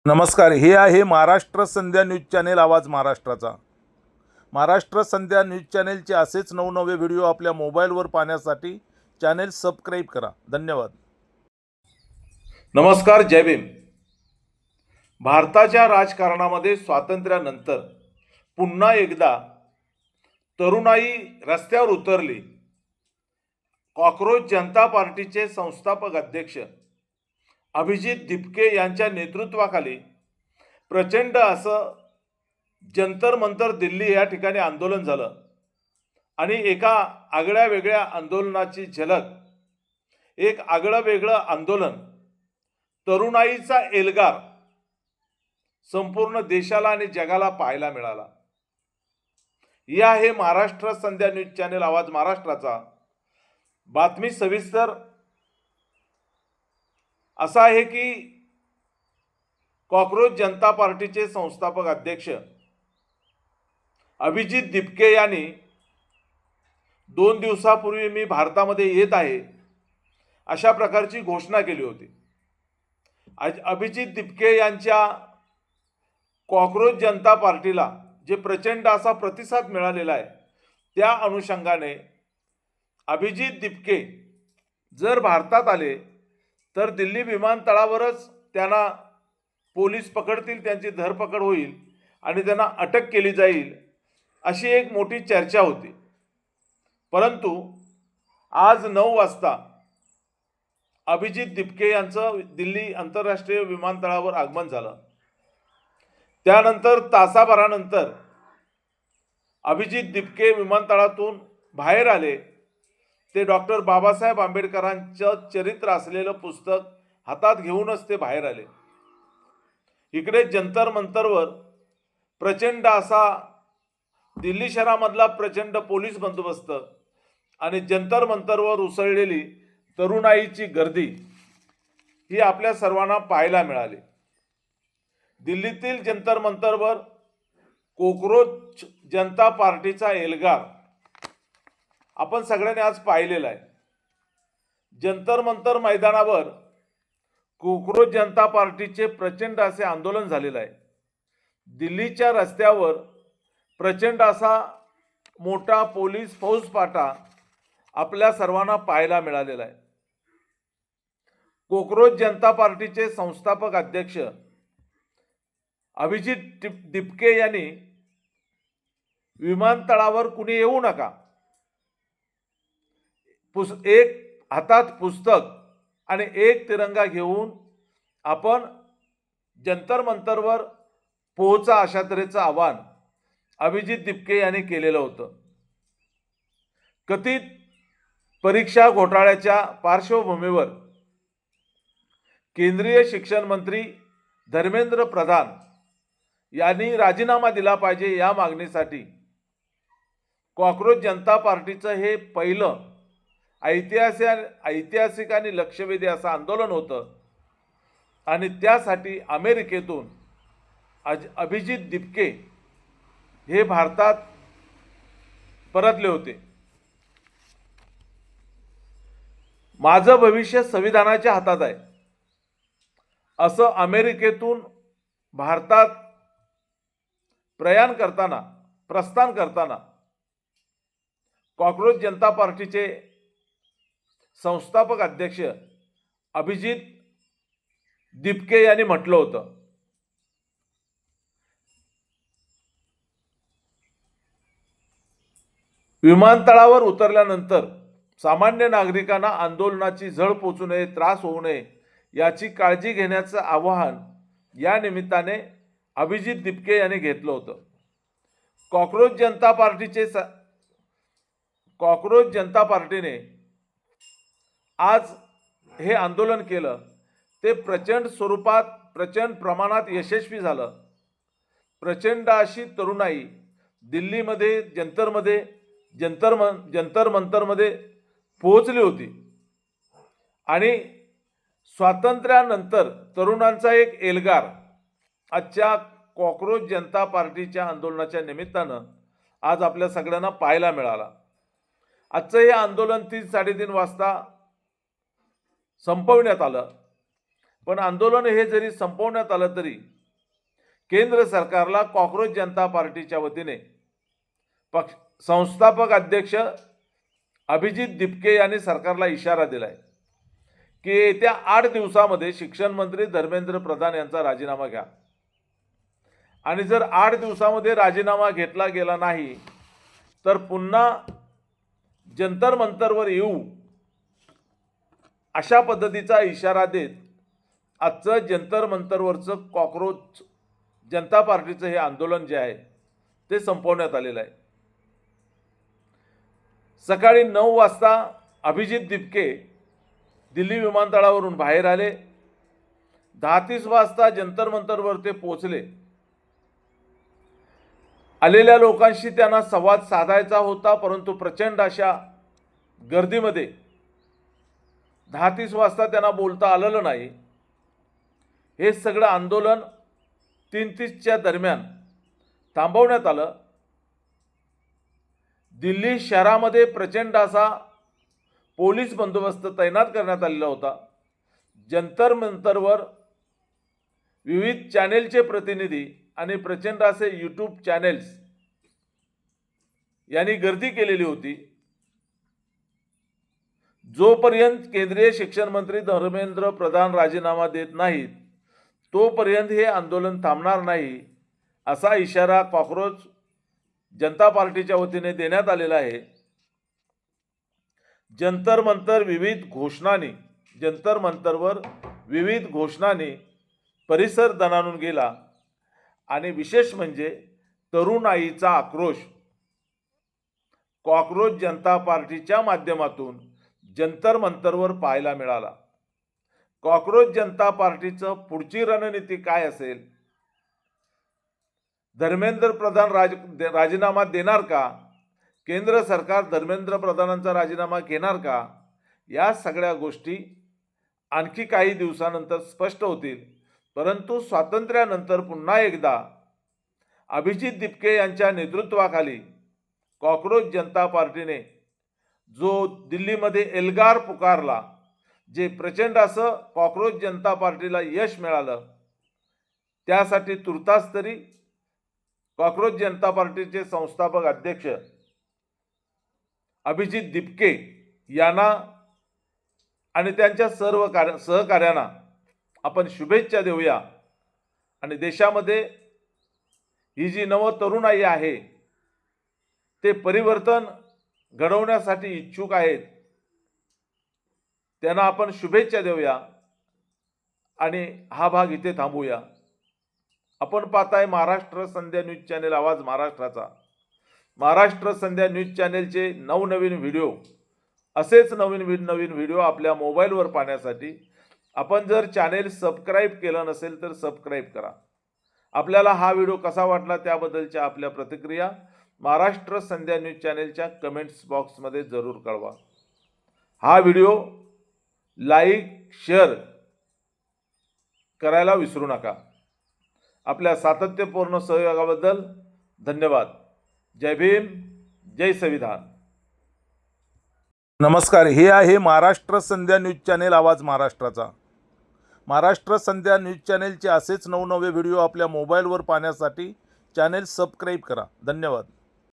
नमस्कार, हे आहे महाराष्ट्र संध्या न्यूज चॅनेल, आवाज महाराष्ट्राचा। महाराष्ट्र संध्या न्यूज चॅनेलचे असेच नवनवे व्हिडिओ आपल्या मोबाईलवर पाहण्यासाठी चॅनेल सबस्क्राईब करा। धन्यवाद। नमस्कार, जय भीम। भारताच्या राजकारणामध्ये स्वातंत्र्यानंतर पुन्हा एकदा तरुणाई रस्त्यावर उतरली। कॉकरोच जनता पार्टीचे संस्थापक अध्यक्ष अभिजित दिपके यांच्या नेतृत्वाखाली प्रचंड असं जंतर मंतर दिल्ली या ठिकाणी आंदोलन झालं आणि एका आगळ्या वेगळ्या आंदोलनाची झलक, एक आगळं वेगळं आंदोलन, तरुणाईचा एल्गार संपूर्ण देशाला आणि जगाला पाहायला मिळाला। या आहे महाराष्ट्र संध्या न्यूज चॅनेल, आवाज महाराष्ट्राचा। बातमी सविस्तर असा आहे की कॉकरोच जनता पार्टीचे संस्थापक अध्यक्ष अभिजित दिपके यांनी 2 दिवसापूर्वी मी भारतामध्ये येत आहे अशा प्रकारची घोषणा केली होती। अभिजित दिपके यांच्या कॉकरोच जनता पार्टीला जे प्रचंड असा प्रतिसाद मिळालेला आहे, त्या अनुषंगाने अभिजित दिपके जर भारतात आले तर दिल्ली विमानतळावरच त्यांना पोलीस पकडतील, त्यांची धरपकड होईल आणि त्यांना अटक केली जाईल अशी एक मोठी चर्चा होती। परंतु आज 9 वाजता अभिजित दिपके यांचं दिल्ली आंतरराष्ट्रीय विमानतळावर आगमन झालं। त्यानंतर तासाभरानंतर अभिजित दिपके विमानतळातून बाहेर आले। ते डॉक्टर बाबासाहेब आंबेडकरांचं चरित्र असलेलं पुस्तक हातात घेऊनच ते बाहेर आले। इकडे जंतर मंतरवर प्रचंड असा दिल्ली शहरामधला प्रचंड पोलीस बंदोबस्त आणि जंतर मंतरवर उसळलेली तरुणाईची गर्दी ही आपल्या सर्वांना पाहायला मिळाली। दिल्लीतील जंतर मंतरवर कॉकरोच जनता पार्टीचा एल्गार आपण सगळ्यांनी आज पाहिलेला आहे। जंतर मंतर मैदानावर कॉकरोच जनता पार्टीचे प्रचंड असे आंदोलन झालेलं आहे। दिल्लीच्या रस्त्यावर प्रचंड असा मोठा पोलीस फौजफाटा आपल्या सर्वांना पाहायला मिळालेला आहे। कॉकरोच जनता पार्टीचे संस्थापक अध्यक्ष अभिजित दिपके यांनी विमानतळावर कुणी येऊ नका, एक हातात पुस्तक आणि एक तिरंगा घेऊन आपण जंतर मंतरवर पोहोचा अशा तऱ्हेचं आवाहन अभिजित दिपके यांनी केलेलं होतं। कथित परीक्षा घोटाळ्याच्या पार्श्वभूमीवर केंद्रीय शिक्षण मंत्री धर्मेंद्र प्रधान यांनी राजीनामा दिला पाहिजे या मागणीसाठी कॉकरोच जनता पार्टीचं हे पहिलं ऐतिहासिक आणि लक्षवेधी असं आंदोलन होतं आणि त्यासाठी अमेरिकेतून अभिजित दिपके हे भारतात परतले होते। माझं भविष्य संविधानाच्या हातात आहे असं अमेरिकेतून भारतात प्रस्थान करताना कॉकरोच जनता पार्टीचे संस्थापक अध्यक्ष अभिजित दिपके यांनी म्हटलं होतं, विमानतळावर उतरल्यानंतर सामान्य नागरिकांना आंदोलनाची झळ पोचू नये, त्रास होऊ नये याची काळजी घेण्याचं आवाहन या निमित्ताने अभिजित दिपके यांनी घेतलं होतं। कॉकरोच जनता पार्टीने आज हे आंदोलन केलं, ते प्रचंड स्वरूपात प्रचंड प्रमाणात यशस्वी झालं। प्रचंड अशी तरुणाई दिल्लीमध्ये जंतर मंतरमध्ये पोहोचली होती आणि स्वातंत्र्यानंतर तरुणांचा एक एल्गार आजच्या कॉकरोच जनता पार्टीच्या आंदोलनाच्या निमित्तानं आज आपल्या सगळ्यांना पाहायला मिळाला। आजचं हे आंदोलन 3-3:30 वाजता संपवण्यात आलं, पण आंदोलन हे जरी संपवण्यात आलं तरी केंद्र सरकारला कॉक्रोच जनता पार्टीच्या वतीने पक्ष संस्थापक अध्यक्ष अभिजित दिपके यांनी सरकारला इशारा दिलाय की येत्या 8 दिवसामध्ये शिक्षण मंत्री धर्मेंद्र प्रधान यांचा राजीनामा घ्या आणि जर 8 दिवसामध्ये राजीनामा घेतला गेला नाही तर पुन्हा जंतर मंतरवर येऊ अशा पद्धतीचा इशारा देत आजचं जंतर मंतरवरचं कॉक्रोच जनता पार्टीचं हे आंदोलन जे आहे ते संपवण्यात आलेलं आहे। सकाळी 9 वाजता अभिजित दिपके दिल्ली विमानतळावरून बाहेर आले। 10:30 वाजता जंतर मंतरवर ते पोहोचले। आलेल्या लोकांशी त्यांना संवाद साधायचा होता, परंतु प्रचंड अशा गर्दीमध्ये 10:30 वाजता त्यांना बोलता आलेलं नाही। हे सगळं आंदोलन 3:30च्या दरम्यान थांबवण्यात आलं। दिल्ली शहरामध्ये प्रचंड असा पोलीस बंदोबस्त तैनात करण्यात आलेला होता। जंतर मंतरवर विविध चॅनेलचे प्रतिनिधी आणि प्रचंड असे यूट्यूब चॅनेल्स यांनी गर्दी केलेली होती। जोपर्यंत केंद्रीय शिक्षण मंत्री धर्मेंद्र प्रधान राजीनामा देत नाहीत तोपर्यंत हे आंदोलन थांबणार नाही असा इशारा कॉक्रोच जनता पार्टीच्या वतीने देण्यात आलेला आहे। जंतर मंतरवर विविध घोषणांनी परिसर दणाणून गेला आणि विशेष म्हणजे तरुणाईचा आक्रोश कॉक्रोच जनता पार्टीच्या माध्यमातून जंतर मंतरवर पाहायला मिळाला। कॉक्रोच जनता पार्टीचं पुढची रणनीती काय असेल? धर्मेंद्र प्रधान राजीनामा देणार का? केंद्र सरकार धर्मेंद्र प्रधानांचा राजीनामा घेणार का? या सगळ्या गोष्टी आणखी काही दिवसानंतर स्पष्ट होतील। परंतु स्वातंत्र्यानंतर पुन्हा एकदा अभिजित दिपके यांच्या नेतृत्वाखाली कॉक्रोच जनता पार्टीने जो दिल्लीमध्ये एल्गार पुकारला, जे प्रचंड असं कॉक्रोच जनता पार्टीला यश मिळालं, त्यासाठी तुर्तास तरी कॉक्रोच जनता पार्टीचे संस्थापक अध्यक्ष अभिजित दिपके यांना आणि त्यांच्या सर्व सहकाऱ्यांना आपण शुभेच्छा देऊया। आणि देशामध्ये ही जी नवतरुणाई आहे ते परिवर्तन घडवण्यासाठी इच्छुक आहेत, त्यांना आपण शुभेच्छा देऊया आणि हा भाग इथे थांबूया। आपण पाहताय महाराष्ट्र संध्या न्यूज चॅनेल, आवाज महाराष्ट्राचा। महाराष्ट्र संध्या न्यूज चॅनेलचे नवनवीन व्हिडिओ, असेच नवीन व्हिडिओ आपल्या मोबाईलवर पाहण्यासाठी आपण जर चॅनेल सबस्क्राईब केलं नसेल तर सबस्क्राईब करा। आपल्याला हा व्हिडिओ कसा वाटला त्याबद्दलच्या आपल्या प्रतिक्रिया महाराष्ट्र संध्या न्यूज चॅनेलच्या कमेंट्स बॉक्समध्ये जरूर कळवा। हा व्हिडिओ लाईक शेअर करायला विसरू नका। आपल्या सातत्यपूर्ण सहयोगाबद्दल धन्यवाद। जय भीम, जय संविधान। नमस्कार, हे आहे महाराष्ट्र संध्या न्यूज चॅनेल, आवाज महाराष्ट्राचा। महाराष्ट्र संध्या न्यूज चॅनेलचे असेच नवनवे व्हिडिओ आपल्या मोबाईलवर पाहण्यासाठी चॅनेल सबस्क्राईब करा। धन्यवाद।